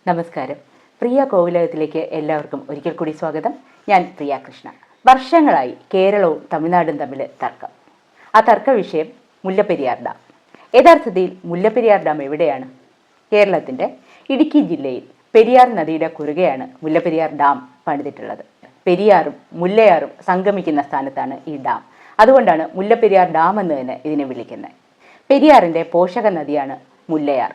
നമസ്കാരം. പ്രിയ കോവിലകത്തിലേക്ക് എല്ലാവർക്കും ഒരിക്കൽ കൂടി സ്വാഗതം. ഞാൻ പ്രിയ കൃഷ്ണ. വർഷങ്ങളായി കേരളവും തമിഴ്നാടും തമ്മിൽ തർക്കം. ആ തർക്ക വിഷയം മുല്ലപ്പെരിയാർ ഡാം. യഥാർത്ഥത്തിൽ മുല്ലപ്പെരിയാർ ഡാം എവിടെയാണ്? കേരളത്തിൻ്റെ ഇടുക്കി ജില്ലയിൽ പെരിയാർ നദിയുടെ കുറുകെയാണ് മുല്ലപ്പെരിയാർ ഡാം പണിതിട്ടുള്ളത്. പെരിയാറും മുല്ലയാറും സംഗമിക്കുന്ന സ്ഥാനത്താണ് ഈ ഡാം. അതുകൊണ്ടാണ് മുല്ലപ്പെരിയാർ ഡാം എന്ന് തന്നെ ഇതിനെ വിളിക്കുന്നത്. പെരിയാറിൻ്റെ പോഷക നദിയാണ് മുല്ലയാർ.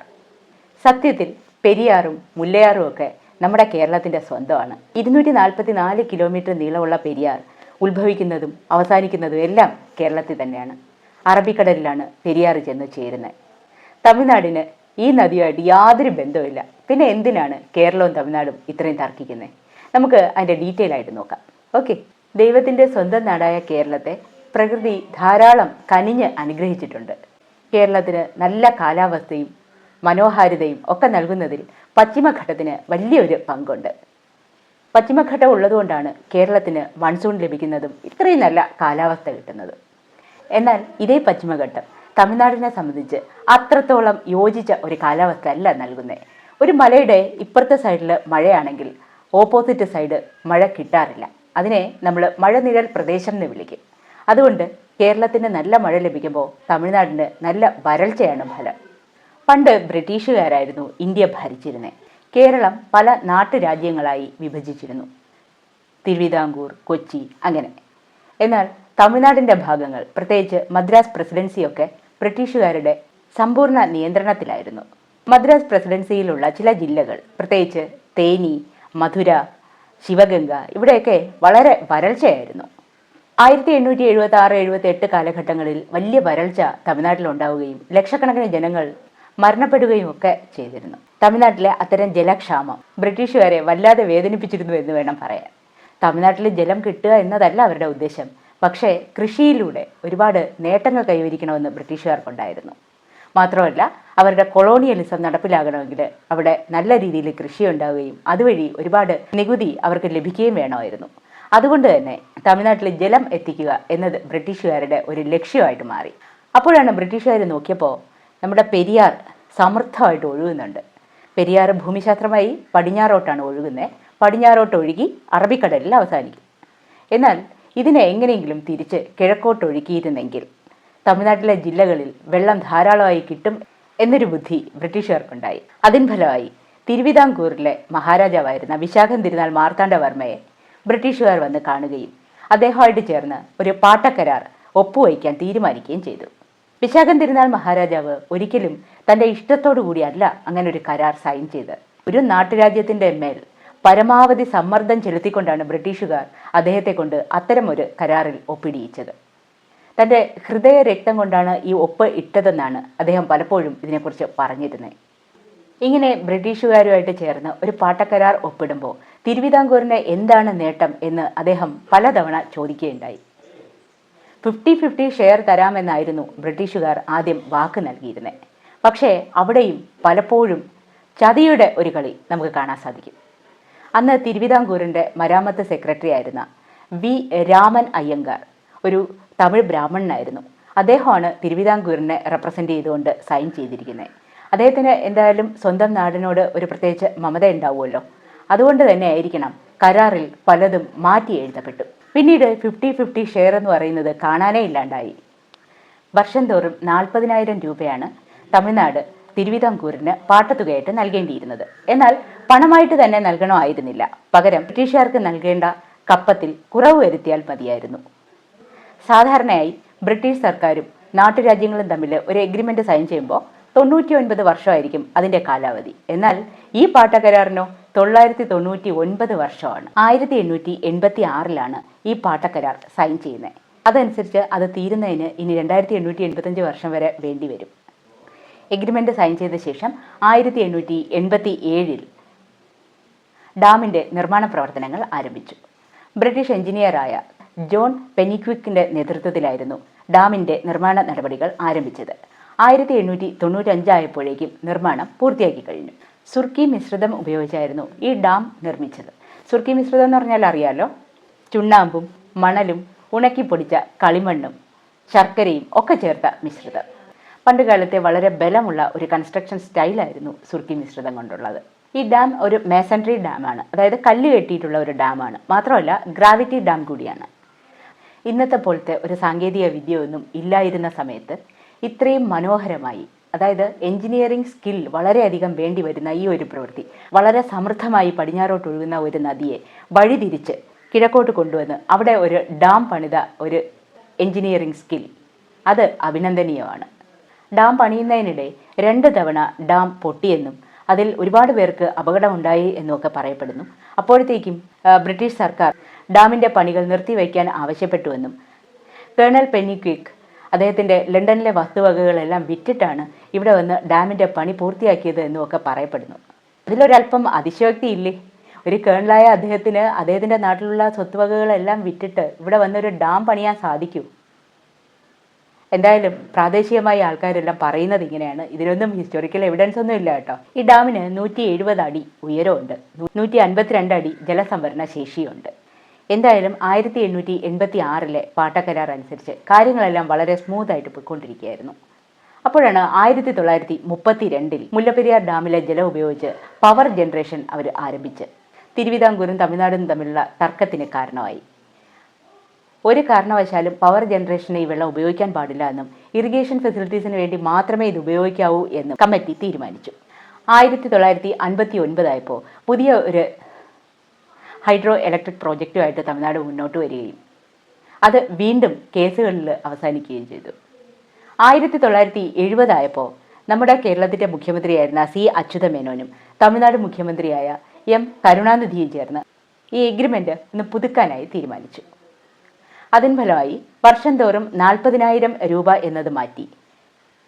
സത്യത്തിൽ പെരിയാറും മുല്ലയാറും ഒക്കെ നമ്മുടെ കേരളത്തിൻ്റെ സ്വന്തമാണ്. 244 കിലോമീറ്റർ നീളമുള്ള പെരിയാർ ഉത്ഭവിക്കുന്നതും അവസാനിക്കുന്നതും എല്ലാം കേരളത്തിൽ തന്നെയാണ്. അറബിക്കടലിലാണ് പെരിയാർ ചെന്ന് ചേരുന്നത്. തമിഴ്നാടിന് ഈ നദിയുമായിട്ട് യാതൊരു ബന്ധവുമില്ല. പിന്നെ എന്തിനാണ് കേരളവും തമിഴ്നാടും ഇത്രയും തർക്കിക്കുന്നത്? നമുക്ക് അതിൻ്റെ ഡീറ്റെയിൽ ആയിട്ട് നോക്കാം. ഓക്കെ. ദൈവത്തിൻ്റെ സ്വന്തം നാടായ കേരളത്തെ പ്രകൃതി ധാരാളം കനിഞ്ഞ് അനുഗ്രഹിച്ചിട്ടുണ്ട്. കേരളത്തിന് നല്ല കാലാവസ്ഥയും മനോഹാരിതയും ഒക്കെ നൽകുന്നതിൽ പശ്ചിമഘട്ടത്തിന് വലിയൊരു പങ്കുണ്ട്. പശ്ചിമഘട്ടം ഉള്ളതുകൊണ്ടാണ് കേരളത്തിന് മൺസൂൺ ലഭിക്കുന്നതും ഇത്രയും നല്ല കാലാവസ്ഥ കിട്ടുന്നതും. എന്നാൽ ഇതേ പശ്ചിമഘട്ടം തമിഴ്നാടിനെ സംബന്ധിച്ച് അത്രത്തോളം യോജിച്ച ഒരു കാലാവസ്ഥ അല്ല നൽകുന്നത്. ഒരു മലയുടെ ഇപ്പുറത്തെ സൈഡിൽ മഴയാണെങ്കിൽ ഓപ്പോസിറ്റ് സൈഡ് മഴ കിട്ടാറില്ല. അതിനെ നമ്മൾ മഴനിഴൽ പ്രദേശം എന്ന് വിളിക്കും. അതുകൊണ്ട് കേരളത്തിന് നല്ല മഴ ലഭിക്കുമ്പോൾ തമിഴ്നാടിന് നല്ല വരൾച്ചയാണ് ഫലം. പണ്ട് ബ്രിട്ടീഷുകാരായിരുന്നു ഇന്ത്യ ഭരിച്ചിരുന്നത്. കേരളം പല നാട്ടുരാജ്യങ്ങളായി വിഭജിച്ചിരുന്നു. തിരുവിതാംകൂർ, കൊച്ചി അങ്ങനെ. എന്നാൽ തമിഴ്നാടിൻ്റെ ഭാഗങ്ങൾ, പ്രത്യേകിച്ച് മദ്രാസ് പ്രസിഡൻസിയൊക്കെ ബ്രിട്ടീഷുകാരുടെ സമ്പൂർണ്ണ നിയന്ത്രണത്തിലായിരുന്നു. മദ്രാസ് പ്രസിഡൻസിയിലുള്ള ചില ജില്ലകൾ, പ്രത്യേകിച്ച് തേനി, മധുര, ശിവഗംഗ, ഇവിടെയൊക്കെ വളരെ വരൾച്ചയായിരുന്നു. 1876-78 കാലഘട്ടങ്ങളിൽ വലിയ വരൾച്ച തമിഴ്നാട്ടിലുണ്ടാവുകയും ലക്ഷക്കണക്കിന് ജനങ്ങൾ മരണപ്പെടുകയും ഒക്കെ ചെയ്തിരുന്നു. തമിഴ്നാട്ടിലെ അത്തരം ജലക്ഷാമം ബ്രിട്ടീഷുകാരെ വല്ലാതെ വേദനിപ്പിച്ചിരുന്നു എന്ന് വേണം പറയാൻ. തമിഴ്നാട്ടിൽ ജലം കിട്ടുക എന്നതല്ല അവരുടെ ഉദ്ദേശം. പക്ഷേ കൃഷിയിലൂടെ ഒരുപാട് നേട്ടങ്ങൾ കൈവരിക്കണമെന്ന് ബ്രിട്ടീഷുകാർക്കുണ്ടായിരുന്നു. മാത്രമല്ല, അവരുടെ കൊളോണിയലിസം നടപ്പിലാകണമെങ്കിൽ അവിടെ നല്ല രീതിയിൽ കൃഷി ഉണ്ടാവുകയും അതുവഴി ഒരുപാട് നികുതി അവർക്ക് ലഭിക്കുകയും വേണമായിരുന്നു. അതുകൊണ്ട് തന്നെ തമിഴ്നാട്ടിൽ ജലം എത്തിക്കുക എന്നത് ബ്രിട്ടീഷുകാരുടെ ഒരു ലക്ഷ്യമായിട്ട് മാറി. അപ്പോഴാണ് ബ്രിട്ടീഷുകാർ നോക്കിയപ്പോൾ നമ്മുടെ പെരിയാർ സമൃദ്ധമായിട്ട് ഒഴുകുന്നുണ്ട്. പെരിയാർ ഭൂമിശാസ്ത്രമായി പടിഞ്ഞാറോട്ടാണ് ഒഴുകുന്നത്. പടിഞ്ഞാറോട്ട് ഒഴുകി അറബിക്കടലിൽ അവസാനിക്കും. എന്നാൽ ഇതിനെ എങ്ങനെയെങ്കിലും തിരിച്ച് കിഴക്കോട്ട് ഒഴുക്കിയിരുന്നെങ്കിൽ തമിഴ്നാട്ടിലെ ജില്ലകളിൽ വെള്ളം ധാരാളമായി കിട്ടും എന്നൊരു ബുദ്ധി ബ്രിട്ടീഷുകാർക്കുണ്ടായി. അതിൻ ഫലമായി തിരുവിതാംകൂറിലെ മഹാരാജാവായിരുന്ന വിശാഖം തിരുനാൾ മാർത്താണ്ഡവർമ്മയെ ബ്രിട്ടീഷുകാർ വന്ന് കാണുകയും അദ്ദേഹമായിട്ട് ചേർന്ന് ഒരു പാട്ടക്കരാർ ഒപ്പുവയ്ക്കാൻ തീരുമാനിക്കുകയും ചെയ്തു. വിശാഖം തിരുനാൾ മഹാരാജാവ് ഒരിക്കലും തൻ്റെ ഇഷ്ടത്തോടു കൂടിയല്ല അങ്ങനെ ഒരു കരാർ സൈൻ ചെയ്ത്. ഒരു നാട്ടുരാജ്യത്തിൻ്റെ മേൽ പരമാവധി സമ്മർദ്ദം ചെലുത്തിക്കൊണ്ടാണ് ബ്രിട്ടീഷുകാർ അദ്ദേഹത്തെ കൊണ്ട് അത്തരം ഒരു കരാറിൽ ഒപ്പിടിയിച്ചത്. തൻ്റെ ഹൃദയ രക്തം കൊണ്ടാണ് ഈ ഒപ്പ് ഇട്ടതെന്നാണ് അദ്ദേഹം പലപ്പോഴും ഇതിനെക്കുറിച്ച് പറഞ്ഞിരുന്നത്. ഇങ്ങനെ ബ്രിട്ടീഷുകാരുമായിട്ട് ചേർന്ന് ഒരു പാട്ടക്കരാർ ഒപ്പിടുമ്പോൾ തിരുവിതാംകൂറിന് എന്താണ് നേട്ടം എന്ന് അദ്ദേഹം പലതവണ ചോദിക്കുകയുണ്ടായി. 50-50 ഷെയർ തരാമെന്നായിരുന്നു ബ്രിട്ടീഷുകാർ ആദ്യം വാക്ക് നൽകിയിരുന്നത്. പക്ഷേ അവിടെയും പലപ്പോഴും ചതിയുടെ ഒരു കളി നമുക്ക് കാണാൻ സാധിക്കും. അന്ന് തിരുവിതാംകൂറിൻ്റെ മരാമത്ത് സെക്രട്ടറി ആയിരുന്ന വി രാമൻ അയ്യങ്കാർ ഒരു തമിഴ് ബ്രാഹ്മണനായിരുന്നു. അദ്ദേഹമാണ് തിരുവിതാംകൂറിനെ റെപ്രസെൻ്റ് ചെയ്തുകൊണ്ട് സൈൻ ചെയ്തിരിക്കുന്നത്. അദ്ദേഹത്തിന് എന്തായാലും സ്വന്തം നാടിനോട് ഒരു പ്രത്യേകിച്ച് മമത ഉണ്ടാവുമല്ലോ. അതുകൊണ്ട് തന്നെ ആയിരിക്കണം കരാറിൽ പലതും മാറ്റി എഴുതപ്പെട്ടു. പിന്നീട് 50-50 ഷെയർ എന്ന് പറയുന്നത് കാണാനേ ഇല്ലാണ്ടായി. വർഷം തോറും 40,000 രൂപയാണ് തമിഴ്നാട് തിരുവിതാംകൂറിന് പാട്ടത്തുകയായിട്ട് നൽകേണ്ടിയിരുന്നത്. എന്നാൽ പണമായിട്ട് തന്നെ നൽകണമായിരുന്നില്ല. പകരം ബ്രിട്ടീഷുകാർക്ക് നൽകേണ്ട കപ്പത്തിൽ കുറവ് വരുത്തിയാൽ മതിയായിരുന്നു. സാധാരണയായി ബ്രിട്ടീഷ് സർക്കാരും നാട്ടുരാജ്യങ്ങളും തമ്മിൽ ഒരു എഗ്രിമെൻ്റ് സൈൻ ചെയ്യുമ്പോൾ 99 വർഷമായിരിക്കും അതിൻ്റെ കാലാവധി. എന്നാൽ ഈ പാട്ടക്കരാറിനോ 999 വർഷമാണ്. 1886 ഈ പാട്ടക്കരാർ സൈൻ ചെയ്യുന്നത്. അതനുസരിച്ച് അത് തീരുന്നതിന് ഇനി 2885 വർഷം വരെ വേണ്ടി വരും. എഗ്രിമെൻ്റ് സൈൻ ചെയ്ത ശേഷം 1887 ഡാമിൻ്റെ നിർമ്മാണ പ്രവർത്തനങ്ങൾ ആരംഭിച്ചു. ബ്രിട്ടീഷ് എഞ്ചിനീയറായ ജോൺ പെനിക്വിക്കിൻ്റെ നേതൃത്വത്തിലായിരുന്നു ഡാമിൻ്റെ നിർമ്മാണ നടപടികൾ ആരംഭിച്ചത്. 1895 ആയപ്പോഴേക്കും നിർമ്മാണം പൂർത്തിയാക്കി കഴിഞ്ഞു. സുർക്കി മിശ്രിതം ഉപയോഗിച്ചായിരുന്നു ഈ ഡാം നിർമ്മിച്ചത്. സുർക്കി മിശ്രിതം എന്ന് പറഞ്ഞാൽ അറിയാലോ, ചുണ്ണാമ്പും മണലും ഉണക്കിപ്പൊടിച്ച കളിമണ്ണും ശർക്കരയും ഒക്കെ ചേർത്ത മിശ്രിതം. പണ്ടുകാലത്തെ വളരെ ബലമുള്ള ഒരു കൺസ്ട്രക്ഷൻ സ്റ്റൈലായിരുന്നു സുർക്കി മിശ്രിതം കൊണ്ടുള്ളത്. ഈ ഡാം ഒരു മേസൺട്രി ഡാമാണ്, അതായത് കല്ല് കെട്ടിയിട്ടുള്ള ഒരു ഡാമാണ്. മാത്രമല്ല ഗ്രാവിറ്റി ഡാം കൂടിയാണ്. ഇന്നത്തെ പോലത്തെ ഒരു സാങ്കേതിക വിദ്യയൊന്നും ഇല്ലായിരുന്ന സമയത്ത് ഇത്രയും മനോഹരമായി, അതായത് എഞ്ചിനീയറിംഗ് സ്കിൽ വളരെയധികം വേണ്ടി വരുന്ന ഈ ഒരു പ്രവൃത്തി വളരെ സമൃദ്ധമായി പടിഞ്ഞാറോട്ട് ഒഴുകുന്ന ഒരു നദിയെ വഴിതിരിച്ച് കിഴക്കോട്ട് കൊണ്ടുവന്ന് അവിടെ ഒരു ഡാം പണിത ഒരു എഞ്ചിനീയറിംഗ് സ്കിൽ, അത് അഭിനന്ദനീയമാണ്. ഡാം പണിയുന്നതിനിടെ 2 തവണ ഡാം പൊട്ടിയെന്നും അതിൽ ഒരുപാട് പേർക്ക് അപകടമുണ്ടായി എന്നുമൊക്കെ പറയപ്പെടുന്നു. അപ്പോഴത്തേക്കും ബ്രിട്ടീഷ് സർക്കാർ ഡാമിൻ്റെ പണികൾ നിർത്തിവയ്ക്കാൻ ആവശ്യപ്പെട്ടുവെന്നും കേണൽ പെന്നിക്വിക് അദ്ദേഹത്തിൻ്റെ ലണ്ടനിലെ വസ്തുവകകളെല്ലാം വിറ്റിട്ടാണ് ഇവിടെ വന്ന് ഡാമിൻ്റെ പണി പൂർത്തിയാക്കിയത് എന്നുമൊക്കെ പറയപ്പെടുന്നു. അതിലൊരല്പം അതിശയോക്തിയില്ലേ? ഒരു കേണലായ അദ്ദേഹത്തിന് അദ്ദേഹത്തിൻ്റെ നാട്ടിലുള്ള സ്വത്തുവകകളെല്ലാം വിറ്റിട്ട് ഇവിടെ വന്നൊരു ഡാം പണിയാൻ സാധിക്കൂ? എന്തായാലും പ്രാദേശികമായ ആൾക്കാരെല്ലാം പറയുന്നത് ഇങ്ങനെയാണ്. ഇതിനൊന്നും ഹിസ്റ്റോറിക്കൽ എവിഡൻസ് ഒന്നും ഇല്ല കേട്ടോ. ഈ ഡാമിന് 170 അടി ഉയരമുണ്ട്, 152 അടി ജലസംഭരണ ശേഷിയുണ്ട്. എന്തായാലും 1886 പാട്ടക്കരാർ അനുസരിച്ച് കാര്യങ്ങളെല്ലാം വളരെ സ്മൂത്തായിട്ട് പോയിക്കൊണ്ടിരിക്കുകയായിരുന്നു. അപ്പോഴാണ് 1932 മുല്ലപ്പെരിയാർ ഡാമിലെ ജലം ഉപയോഗിച്ച് പവർ ജനറേഷൻ അവർ ആരംഭിച്ച് തിരുവിതാംകൂറും തമിഴ്നാടും തമ്മിലുള്ള തർക്കത്തിന് കാരണമായി. ഒരു കാരണവശാലും പവർ ജനറേഷന് ഈ വെള്ളം ഉപയോഗിക്കാൻ പാടില്ല എന്നും ഇറിഗേഷൻ ഫെസിലിറ്റീസിന് വേണ്ടി മാത്രമേ ഇത് ഉപയോഗിക്കാവൂ എന്നും കമ്മിറ്റി തീരുമാനിച്ചു. 1959 ആയപ്പോൾ പുതിയ ഒരു ഹൈഡ്രോ ഇലക്ട്രിക് പ്രോജക്റ്റുമായിട്ട് തമിഴ്നാട് മുന്നോട്ട് വരികയും അത് വീണ്ടും കേസുകളിൽ അവസാനിക്കുകയും ചെയ്തു. 1970 ആയപ്പോൾ നമ്മുടെ കേരളത്തിൻ്റെ മുഖ്യമന്ത്രിയായിരുന്ന സി അച്യുതമേനോനും തമിഴ്നാട് മുഖ്യമന്ത്രിയായ എം കരുണാനിധിയും ചേർന്ന് ഈ എഗ്രിമെൻ്റ് ഒന്ന് പുതുക്കാനായി തീരുമാനിച്ചു. അതിൻ ഫലമായി വർഷം തോറും 40,000 രൂപ എന്നത് മാറ്റി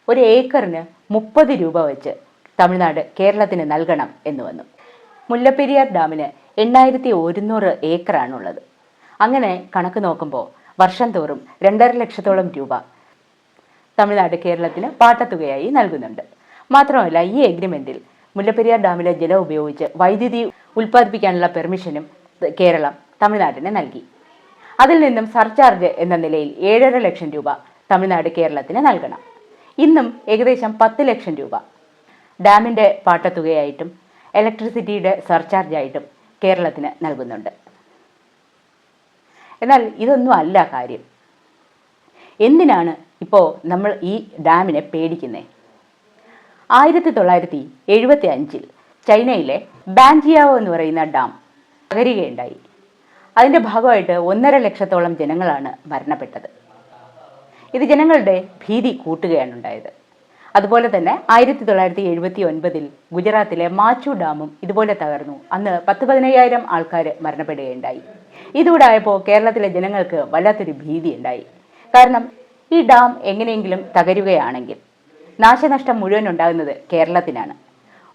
ഒരു ഏക്കറിന് 30 രൂപ വെച്ച് തമിഴ്നാട് കേരളത്തിന് നൽകണം എന്ന് വന്നു. മുല്ലപ്പെരിയാർ ഡാമിന് 8,100 ഏക്കറാണുള്ളത്. അങ്ങനെ കണക്ക് നോക്കുമ്പോൾ വർഷം തോറും 2.5 ലക്ഷത്തോളം രൂപ തമിഴ്നാട് കേരളത്തിന് പാട്ടത്തുകയായി നൽകുന്നുണ്ട്. മാത്രമല്ല ഈ എഗ്രിമെൻറ്റിൽ മുല്ലപ്പെരിയാർ ഡാമിലെ ജലം ഉപയോഗിച്ച് വൈദ്യുതി ഉൽപ്പാദിപ്പിക്കാനുള്ള പെർമിഷനും കേരളം തമിഴ്നാടിന് നൽകി. അതിൽ നിന്നും സർചാർജ് എന്ന നിലയിൽ 7.5 ലക്ഷം രൂപ തമിഴ്നാട് കേരളത്തിന് നൽകണം. ഇന്നും ഏകദേശം 10 ലക്ഷം രൂപ ഡാമിൻ്റെ പാട്ടത്തുകയായിട്ടും ഇലക്ട്രിസിറ്റിയുടെ സർചാർജായിട്ടും കേരളത്തിന് നൽകുന്നുണ്ട്. എന്നാൽ ഇതൊന്നും അല്ല കാര്യം. എന്തിനാണ് ഇപ്പോൾ നമ്മൾ ഈ ഡാമിനെ പേടിക്കുന്നത്? 1975 ചൈനയിലെ ബാൻജിയാവോ എന്ന് പറയുന്ന ഡാം തകരുകയുണ്ടായി. അതിൻ്റെ ഭാഗമായിട്ട് 1.5 ലക്ഷത്തോളം ജനങ്ങളാണ് മരണപ്പെട്ടത്. ഇത് ജനങ്ങളുടെ ഭീതി കൂട്ടുകയാണ് ഉണ്ടായത്. അതുപോലെ തന്നെ 1979 ഗുജറാത്തിലെ മാച്ചു ഡാമും ഇതുപോലെ തകർന്നു. അന്ന് 10-15,000 ആൾക്കാർ മരണപ്പെടുകയുണ്ടായി. ഇതുകൂടെ ആയപ്പോൾ കേരളത്തിലെ ജനങ്ങൾക്ക് വല്ലാത്തൊരു ഭീതി ഉണ്ടായി. കാരണം ഈ ഡാം എങ്ങനെയെങ്കിലും തകരുകയാണെങ്കിൽ നാശനഷ്ടം മുഴുവൻ ഉണ്ടാകുന്നത് കേരളത്തിനാണ്.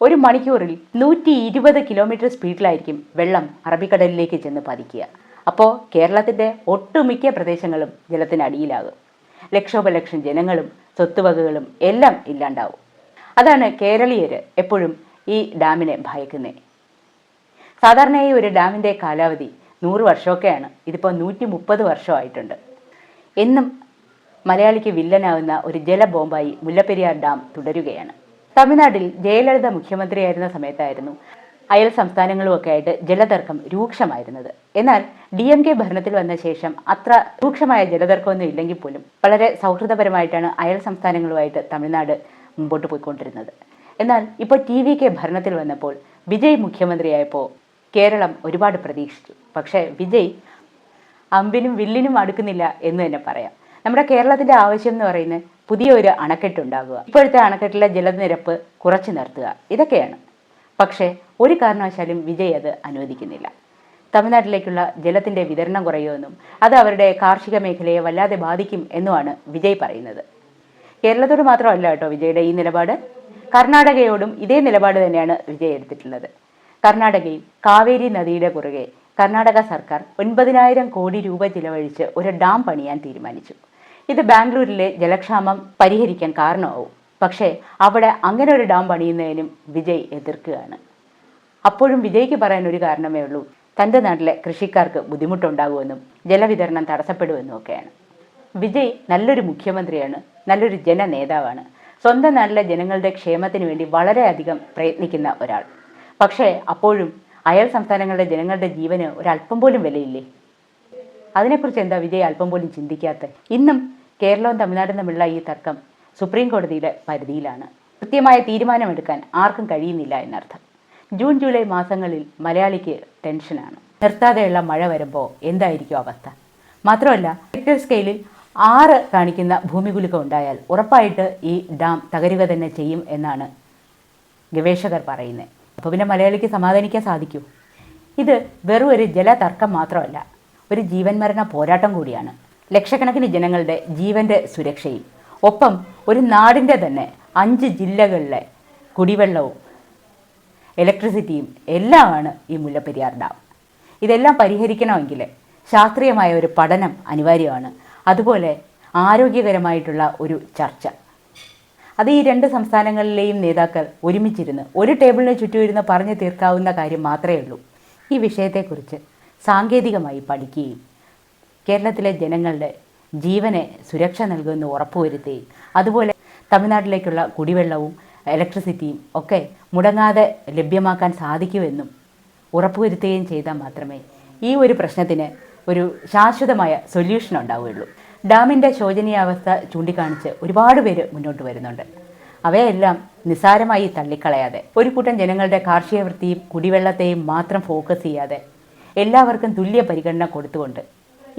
ഒരു മണിക്കൂറിൽ 120 കിലോമീറ്റർ സ്പീഡിലായിരിക്കും വെള്ളം അറബിക്കടലിലേക്ക് ചെന്ന് പതിക്കുക. അപ്പോൾ കേരളത്തിൻ്റെ ഒട്ടുമിക്ക പ്രദേശങ്ങളും ജലത്തിനടിയിലാകും. ലക്ഷോപലക്ഷം ജനങ്ങളും സ്വത്തുവകകളും എല്ലാം ഇല്ലാണ്ടാവും. അതാണ് കേരളീയർ എപ്പോഴും ഈ ഡാമിനെ ഭയക്കുന്നത്. സാധാരണയായി ഒരു ഡാമിൻ്റെ കാലാവധി 100 വർഷമൊക്കെയാണ്. ഇതിപ്പോൾ 130 വർഷമായിട്ടുണ്ട്. എന്നും മലയാളിക്ക് വില്ലനാവുന്ന ഒരു ജലബോംബായി മുല്ലപ്പെരിയാർ ഡാം തുടരുകയാണ്. തമിഴ്നാട്ടിൽ ജയലളിത മുഖ്യമന്ത്രിയായിരുന്ന സമയത്തായിരുന്നു അയൽ സംസ്ഥാനങ്ങളുമൊക്കെ ആയിട്ട് ജലതർക്കം രൂക്ഷമായിരുന്നത്. എന്നാൽ DMK ഭരണത്തിൽ വന്ന ശേഷം അത്ര രൂക്ഷമായ ജലതർക്കമൊന്നും ഇല്ലെങ്കിൽ പോലും വളരെ സൗഹൃദപരമായിട്ടാണ് അയൽ സംസ്ഥാനങ്ങളുമായിട്ട് തമിഴ്നാട് മുമ്പോട്ട് പോയിക്കൊണ്ടിരുന്നത്. എന്നാൽ ഇപ്പോൾ TVK ഭരണത്തിൽ വന്നപ്പോൾ വിജയ് മുഖ്യമന്ത്രിയായപ്പോൾ കേരളം ഒരുപാട് പ്രതീക്ഷിച്ചു. പക്ഷേ വിജയ് അമ്പിനും വില്ലിനും അടുക്കുന്നില്ല എന്ന് തന്നെ പറയാം. നമ്മുടെ കേരളത്തിൻ്റെ ആവശ്യം എന്ന് പറയുന്നത് പുതിയ ഒരു അണക്കെട്ടുണ്ടാകുക, ഇപ്പോഴത്തെ അണക്കെട്ടിലെ ജലനിരപ്പ് കുറച്ചു നിർത്തുക, ഇതൊക്കെയാണ്. പക്ഷേ ഒരു കാരണവശാലും വിജയ് അത് അനുവദിക്കുന്നില്ല. തമിഴ്നാട്ടിലേക്കുള്ള ജലത്തിൻ്റെ വിതരണം കുറയുമെന്നും അത് അവരുടെ കാർഷിക മേഖലയെ വല്ലാതെ ബാധിക്കും എന്നുമാണ് വിജയ് പറയുന്നത്. കേരളത്തോട് മാത്രമല്ല കേട്ടോ വിജയുടെ ഈ നിലപാട്, കർണാടകയോടും ഇതേ നിലപാട് തന്നെയാണ് വിജയ് എടുത്തിട്ടുള്ളത്. കർണാടകയിൽ കാവേരി നദിയുടെ കുറുകെ കർണാടക സർക്കാർ 9,000 കോടി രൂപ ചിലവഴിച്ച് ഒരു ഡാം പണിയാൻ തീരുമാനിച്ചു. ഇത് ബാംഗ്ലൂരിലെ ജലക്ഷാമം പരിഹരിക്കാൻ കാരണമാവും. പക്ഷേ അവിടെ അങ്ങനെ ഒരു ഡാം പണിയുന്നതിനും വിജയ് എതിർക്കുകയാണ്. അപ്പോഴും വിജയ്ക്ക് പറയാൻ ഒരു കാരണമേ ഉള്ളൂ, തൻ്റെ നാട്ടിലെ കൃഷിക്കാർക്ക് ബുദ്ധിമുട്ടുണ്ടാകുമെന്നും ജലവിതരണം തടസ്സപ്പെടുമെന്നും ഒക്കെയാണ്. വിജയ് നല്ലൊരു മുഖ്യമന്ത്രിയാണ്, നല്ലൊരു ജനനേതാവാണ്, സ്വന്തം നാട്ടിലെ ജനങ്ങളുടെ ക്ഷേമത്തിന് വേണ്ടി വളരെയധികം പ്രയത്നിക്കുന്ന ഒരാൾ. പക്ഷേ അപ്പോഴും അയൽ സംസ്ഥാനങ്ങളുടെ ജനങ്ങളുടെ ജീവന് ഒരല്പം പോലും വിലയില്ലേ? അതിനെക്കുറിച്ച് എന്താ വിജയ് അല്പം പോലും ചിന്തിക്കാത്തത്? ഇന്നും കേരളവും തമിഴ്നാടും തമ്മിലുള്ള ഈ തർക്കം സുപ്രീം കോടതിയുടെ പരിധിയിലാണ്. കൃത്യമായ തീരുമാനമെടുക്കാൻ ആർക്കും കഴിയുന്നില്ല എന്നർത്ഥം. ജൂൺ ജൂലൈ മാസങ്ങളിൽ മലയാളിക്ക് ടെൻഷനാണ്. നിർത്താതെയുള്ള മഴ വരുമ്പോൾ എന്തായിരിക്കും അവസ്ഥ? മാത്രമല്ല, റിക്ടർ സ്കെയിലിൽ 6 കാണിക്കുന്ന ഭൂമികുലുക്കം ഉണ്ടായാൽ ഉറപ്പായിട്ട് ഈ ഡാം തകരുക തന്നെ ചെയ്യും എന്നാണ് ഗവേഷകർ പറയുന്നത്. അപ്പോൾ പിന്നെ മലയാളിക്ക് സമാധാനിക്കാൻ സാധിക്കൂ? ഇത് വെറും ഒരു ജലതർക്കം മാത്രമല്ല, ഒരു ജീവൻ മരണ പോരാട്ടം കൂടിയാണ്. ലക്ഷക്കണക്കിന് ജനങ്ങളുടെ ജീവൻ്റെ സുരക്ഷയും ഒപ്പം ഒരു നാടിൻ്റെ തന്നെ 5 ജില്ലകളിലെ കുടിവെള്ളവും ഇലക്ട്രിസിറ്റിയും എല്ലാമാണ് ഈ മുല്ലപ്പെരിയാർ ഡാം. ഇതെല്ലാം പരിഹരിക്കണമെങ്കിൽ ശാസ്ത്രീയമായ ഒരു പഠനം അനിവാര്യമാണ്. അതുപോലെ ആരോഗ്യകരമായിട്ടുള്ള ഒരു ചർച്ച. അത് ഈ 2 സംസ്ഥാനങ്ങളിലെയും നേതാക്കൾ ഒരുമിച്ചിരുന്ന് ഒരു ടേബിളിന് ചുറ്റും ഇരുന്ന് പറഞ്ഞു തീർക്കാവുന്ന കാര്യം മാത്രമേ ഉള്ളൂ. ഈ വിഷയത്തെക്കുറിച്ച് സാങ്കേതികമായി പഠിക്കുകയും കേരളത്തിലെ ജനങ്ങളുടെ ജീവന് സുരക്ഷ നൽകുമെന്ന് ഉറപ്പുവരുത്തുകയും അതുപോലെ തമിഴ്നാട്ടിലേക്കുള്ള കുടിവെള്ളവും ഇലക്ട്രിസിറ്റിയും ഒക്കെ മുടങ്ങാതെ ലഭ്യമാക്കാൻ സാധിക്കുമെന്നും ഉറപ്പുവരുത്തുകയും ചെയ്താൽ മാത്രമേ ഈ ഒരു പ്രശ്നത്തിന് ഒരു ശാശ്വതമായ സൊല്യൂഷൻ ഉണ്ടാവുകയുള്ളൂ. ഡാമിൻ്റെ ശോചനീയാവസ്ഥ ചൂണ്ടിക്കാണിച്ച് ഒരുപാട് പേര് മുന്നോട്ട് വരുന്നുണ്ട്. അവയെല്ലാം നിസ്സാരമായി തള്ളിക്കളയാതെ ഒരു കൂട്ടം ജനങ്ങളുടെ കാർഷിക വൃത്തിയും കുടിവെള്ളത്തെയും മാത്രം ഫോക്കസ് ചെയ്യാതെ എല്ലാവർക്കും തുല്യ പരിഗണന കൊടുത്തുകൊണ്ട്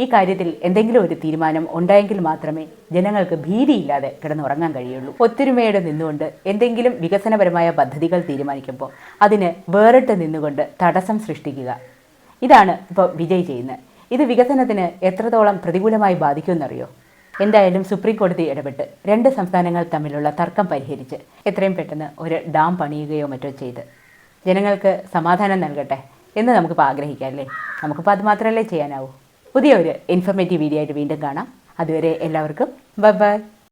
ഈ കാര്യത്തിൽ എന്തെങ്കിലും ഒരു തീരുമാനം ഉണ്ടായെങ്കിൽ മാത്രമേ ജനങ്ങൾക്ക് ഭീതിയില്ലാതെ കിടന്നുറങ്ങാൻ കഴിയുള്ളൂ. ഒത്തൊരുമയോടെ നിന്നുകൊണ്ട് എന്തെങ്കിലും വികസനപരമായ പദ്ധതികൾ തീരുമാനിക്കുമ്പോൾ അതിന് വേറിട്ട് നിന്നുകൊണ്ട് തടസ്സം സൃഷ്ടിക്കുക, ഇതാണ് ഇപ്പോൾ വിജയ് ചെയ്യുന്നത്. ഇത് വികസനത്തിന് എത്രത്തോളം പ്രതികൂലമായി ബാധിക്കുമെന്നറിയോ? എന്തായാലും സുപ്രീം കോടതി ഇടപെട്ട് 2 സംസ്ഥാനങ്ങൾ തമ്മിലുള്ള തർക്കം പരിഹരിച്ച് എത്രയും പെട്ടെന്ന് ഒരു ഡാം പണിയുകയോ മറ്റോ ചെയ്ത് ജനങ്ങൾക്ക് സമാധാനം നൽകട്ടെ എന്ന് നമുക്കിപ്പോൾ ആഗ്രഹിക്കാം, അല്ലേ? നമുക്കിപ്പോൾ അത് മാത്രമല്ലേ ചെയ്യാനാവൂ. പുതിയ ഒരു ഇൻഫർമേറ്റീവ് വീഡിയോ ആയിട്ട് വീണ്ടും കാണാം. അതുവരെ എല്ലാവർക്കും ബൈ ബൈ.